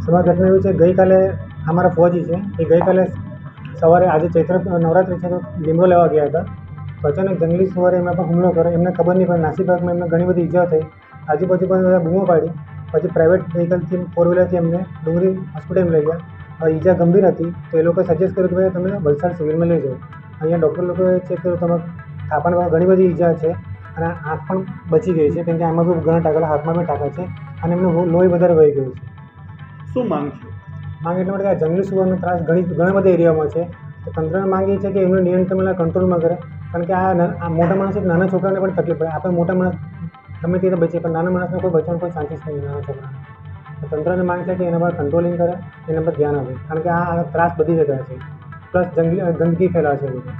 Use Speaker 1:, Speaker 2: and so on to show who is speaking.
Speaker 1: સમા ઘટના એવી છે, ગઈકાલે અમારા ફોજી છે એ ગઈકાલે સવારે આજે ચૈત્ર નવરાત્રિ છે તો લીમડો લેવા ગયા હતા. તો અચાનક જંગલી સવારે એમના પર હુમલો કર્યો. એમને ખબર નહીં પણ નાસીભાગમાં એમને ઘણી બધી ઈજા થઈ. આજુબાજુ પણ બધા બૂમો પાડી. પછી પ્રાઇવેટ વ્હીકલથી 4 વ્હીલરથી એમને ડુંગરી હોસ્પિટલમાં લઈ ગયા. ઈજા ગંભીર હતી તો એ લોકોએ સજેસ્ટ કર્યું કે ભાઈ તમે વલસાડ સિવિલમાં લઈ જાઓ. અહીંયા ડૉક્ટર લોકોએ ચેક કર્યું, તમે થાપામાં ઘણી બધી ઈજા છે અને આંખ પણ બચી ગઈ છે, કેમ કે આમાં બી ઘણા ટાંકા, હાથમાં બી ટાંકા છે અને એમનું લોહી વધારે વહી ગયું છે.
Speaker 2: શું માંગ છે?
Speaker 1: માંગ એટલા માટે કે આ જંગલી સુવરનો ત્રાસ ઘણા બધા એરિયામાં છે. તો તંત્રને માંગ એ છે કે એમનું નિયંત્રણ કંટ્રોલમાં કરે, કારણ કે આ મોટા માણસ નાના છોકરાને પણ તકલીફ પડે. આપણે મોટા માણસ ગમે તે બચીએ પણ નાના માણસને કોઈ બચવાનું કોઈ ચાન્સીસ નહીં નાના છોકરાને. તો તંત્રને માંગ છે કે એના પર કંટ્રોલિંગ કરે, એના પર ધ્યાન આપે, કારણ કે આ ત્રાસ બધી જગ્યાએ છે, પ્લસ ગંદકી ફેલાવે છે લોકો.